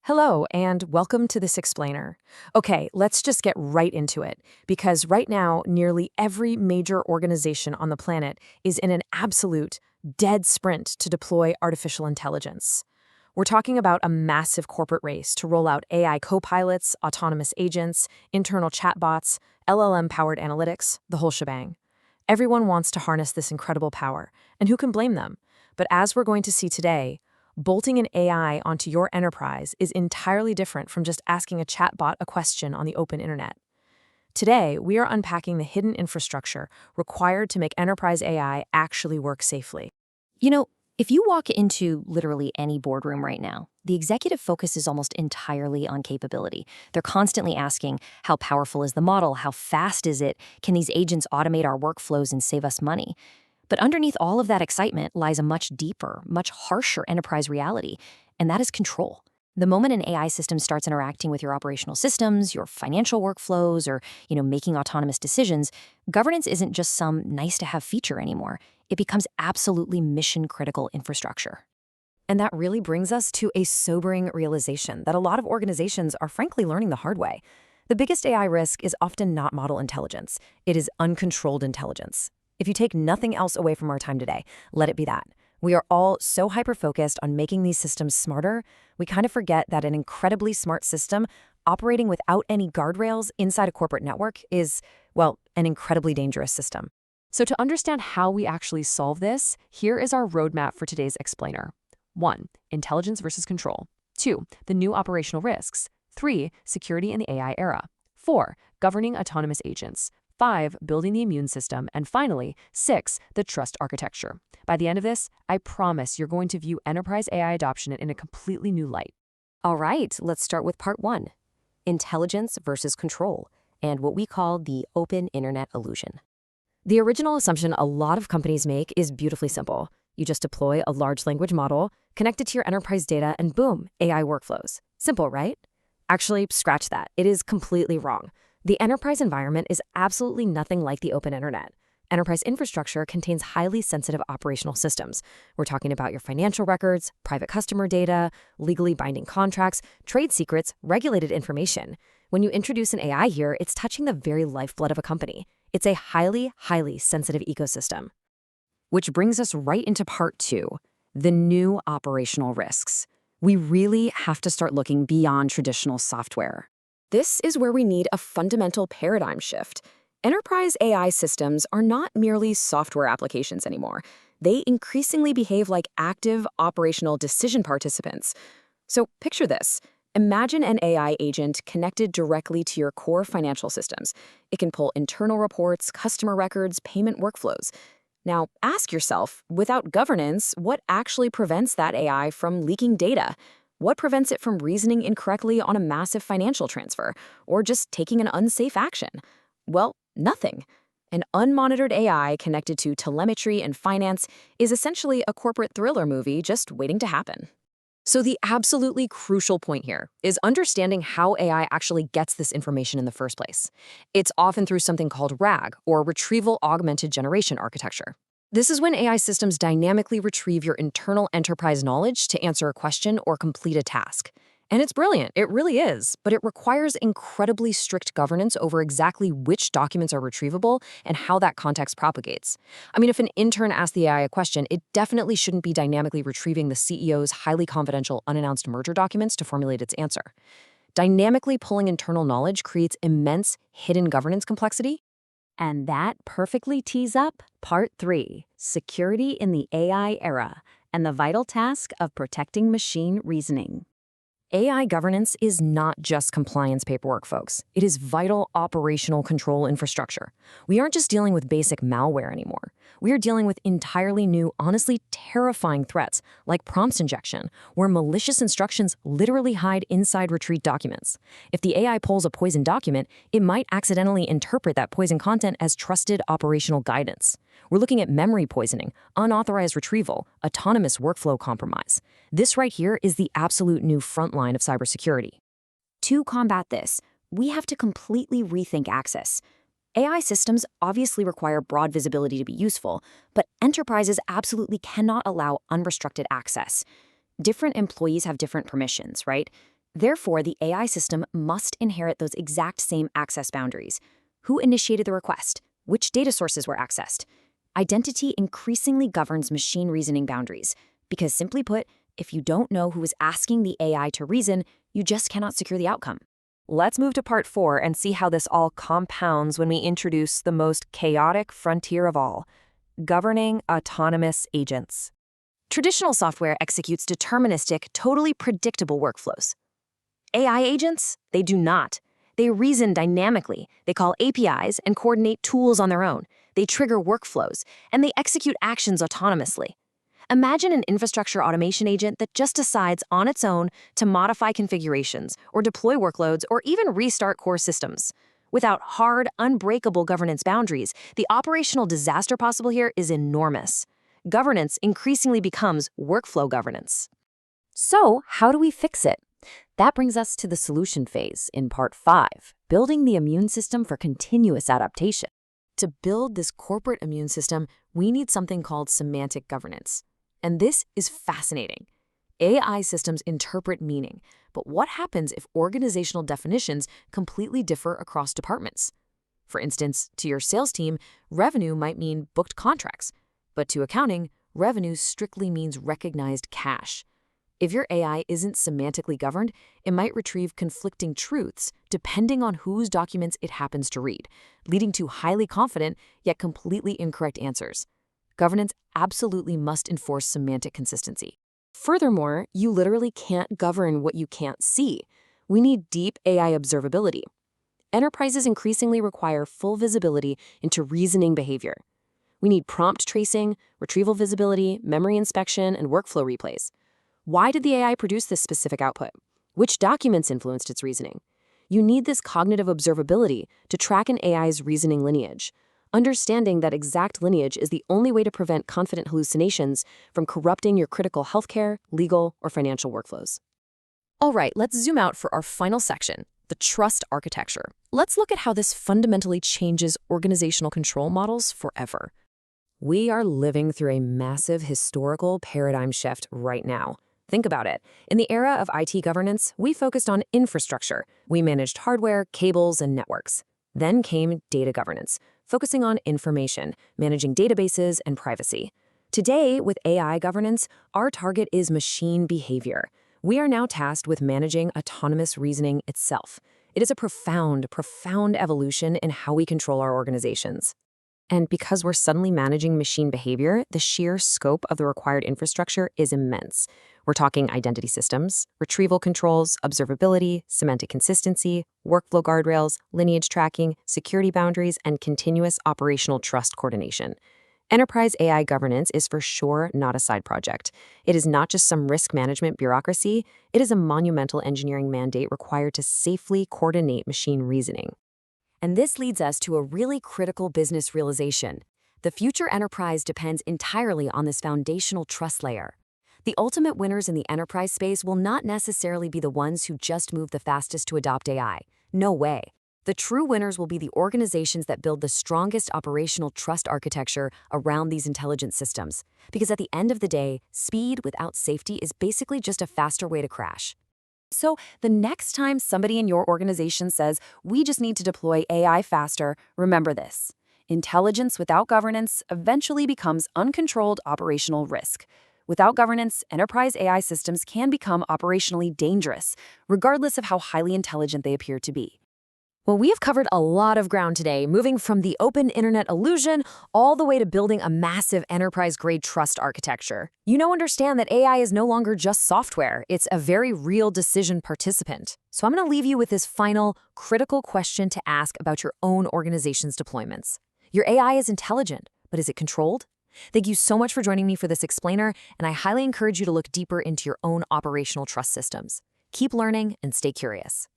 Hello, and welcome to this explainer. Okay, let's just get right into it, because right now, nearly every major organization on the planet is in an absolute dead sprint to deploy artificial intelligence. We're talking about a massive corporate race to roll out AI co-pilots, autonomous agents, internal chatbots, LLM-powered analytics, the whole shebang. Everyone wants to harness this incredible power, and who can blame them? But as we're going to see today, bolting an AI onto your enterprise is entirely different from just asking a chatbot a question on the open internet. Today, we are unpacking the hidden infrastructure required to make enterprise AI actually work safely. You know, if you walk into literally any boardroom right now, the executive focus is almost entirely on capability. They're constantly asking, how powerful is the model? How fast is it? Can these agents automate our workflows and save us money? But underneath all of that excitement lies a much deeper, much harsher enterprise reality, and that is control. The moment an AI system starts interacting with your operational systems, your financial workflows, or, making autonomous decisions, governance isn't just some nice-to-have feature anymore. It becomes absolutely mission-critical infrastructure. And that really brings us to a sobering realization that a lot of organizations are frankly learning the hard way. The biggest AI risk is often not model intelligence. It is uncontrolled intelligence. If you take nothing else away from our time today, let it be that. We are all so hyper-focused on making these systems smarter, we kind of forget that an incredibly smart system operating without any guardrails inside a corporate network is, well, an incredibly dangerous system. So to understand how we actually solve this, here is our roadmap for today's explainer. 1. Intelligence versus control. 2. The new operational risks. 3. Security in the AI era. 4. Governing autonomous agents. 5. Building the immune system. And finally, 6. The trust architecture. By the end of this, I promise you're going to view enterprise AI adoption in a completely new light. All right, let's start with part 1, intelligence versus control, and what we call the open internet illusion. The original assumption a lot of companies make is beautifully simple. You just deploy a large language model, connect it to your enterprise data, and boom, AI workflows. Simple, right? Actually, scratch that. It is completely wrong. The enterprise environment is absolutely nothing like the open internet. Enterprise infrastructure contains highly sensitive operational systems. We're talking about your financial records, private customer data, legally binding contracts, trade secrets, regulated information. When you introduce an AI here, it's touching the very lifeblood of a company. It's a highly, highly sensitive ecosystem. Which brings us right into part 2, the new operational risks. We really have to start looking beyond traditional software. This is where we need a fundamental paradigm shift. Enterprise AI systems are not merely software applications anymore. They increasingly behave like active operational decision participants. So picture this. Imagine an AI agent connected directly to your core financial systems. It can pull internal reports, customer records, payment workflows. Now, ask yourself, without governance, what actually prevents that AI from leaking data? What prevents it from reasoning incorrectly on a massive financial transfer, or just taking an unsafe action? Well, nothing. An unmonitored AI connected to telemetry and finance is essentially a corporate thriller movie just waiting to happen. So the absolutely crucial point here is understanding how AI actually gets this information in the first place. It's often through something called RAG, or Retrieval Augmented Generation architecture. This is when AI systems dynamically retrieve your internal enterprise knowledge to answer a question or complete a task. And it's brilliant, it really is, but it requires incredibly strict governance over exactly which documents are retrievable and how that context propagates. I mean, if an intern asks the AI a question, it definitely shouldn't be dynamically retrieving the CEO's highly confidential unannounced merger documents to formulate its answer. Dynamically pulling internal knowledge creates immense hidden governance complexity. And that perfectly tees up part 3, security in the AI era, and the vital task of protecting machine reasoning. AI governance is not just compliance paperwork, folks. It is vital operational control infrastructure. We aren't just dealing with basic malware anymore. We are dealing with entirely new, honestly terrifying threats, like prompt injection, where malicious instructions literally hide inside retreat documents. If the AI pulls a poison document, it might accidentally interpret that poison content as trusted operational guidance. We're looking at memory poisoning, unauthorized retrieval, autonomous workflow compromise. This right here is the absolute new front line of cybersecurity. To combat this, we have to completely rethink access. AI systems obviously require broad visibility to be useful, but enterprises absolutely cannot allow unrestricted access. Different employees have different permissions, right? Therefore, the AI system must inherit those exact same access boundaries. Who initiated the request? Which data sources were accessed? Identity increasingly governs machine reasoning boundaries, because simply put, if you don't know who is asking the AI to reason, you just cannot secure the outcome. Let's move to part 4 and see how this all compounds when we introduce the most chaotic frontier of all: governing autonomous agents. Traditional software executes deterministic, totally predictable workflows. AI agents, they do not. They reason dynamically, they call APIs and coordinate tools on their own. They trigger workflows, and they execute actions autonomously. Imagine an infrastructure automation agent that just decides on its own to modify configurations, or deploy workloads, or even restart core systems. Without hard, unbreakable governance boundaries, the operational disaster possible here is enormous. Governance increasingly becomes workflow governance. So, how do we fix it? That brings us to the solution phase in part 5, building the immune system for continuous adaptation. To build this corporate immune system, we need something called semantic governance. And this is fascinating. AI systems interpret meaning, but what happens if organizational definitions completely differ across departments? For instance, to your sales team, revenue might mean booked contracts, but to accounting, revenue strictly means recognized cash. If your AI isn't semantically governed, it might retrieve conflicting truths depending on whose documents it happens to read, leading to highly confident yet completely incorrect answers. Governance absolutely must enforce semantic consistency. Furthermore, you literally can't govern what you can't see. We need deep AI observability. Enterprises increasingly require full visibility into reasoning behavior. We need prompt tracing, retrieval visibility, memory inspection, and workflow replays. Why did the AI produce this specific output? Which documents influenced its reasoning? You need this cognitive observability to track an AI's reasoning lineage. Understanding that exact lineage is the only way to prevent confident hallucinations from corrupting your critical healthcare, legal, or financial workflows. All right, let's zoom out for our final section, the trust architecture. Let's look at how this fundamentally changes organizational control models forever. We are living through a massive historical paradigm shift right now. Think about it. In the era of IT governance, we focused on infrastructure. We managed hardware, cables, and networks. Then came data governance, focusing on information, managing databases, and privacy. Today, with AI governance, our target is machine behavior. We are now tasked with managing autonomous reasoning itself. It is a profound evolution in how we control our organizations. And because we're suddenly managing machine behavior, the sheer scope of the required infrastructure is immense. We're talking identity systems, retrieval controls, observability, semantic consistency, workflow guardrails, lineage tracking, security boundaries, and continuous operational trust coordination. Enterprise AI governance is for sure not a side project. It is not just some risk management bureaucracy, it is a monumental engineering mandate required to safely coordinate machine reasoning. And this leads us to a really critical business realization. The future enterprise depends entirely on this foundational trust layer. The ultimate winners in the enterprise space will not necessarily be the ones who just move the fastest to adopt AI. No way. The true winners will be the organizations that build the strongest operational trust architecture around these intelligent systems. Because at the end of the day, speed without safety is basically just a faster way to crash. So the next time somebody in your organization says, we just need to deploy AI faster, remember this. Intelligence without governance eventually becomes uncontrolled operational risk. Without governance, enterprise AI systems can become operationally dangerous, regardless of how highly intelligent they appear to be. Well, we have covered a lot of ground today, moving from the open internet illusion all the way to building a massive enterprise-grade trust architecture. You now understand that AI is no longer just software. It's a very real decision participant. So I'm going to leave you with this final, critical question to ask about your own organization's deployments. Your AI is intelligent, but is it controlled? Thank you so much for joining me for this explainer, and I highly encourage you to look deeper into your own operational trust systems. Keep learning and stay curious.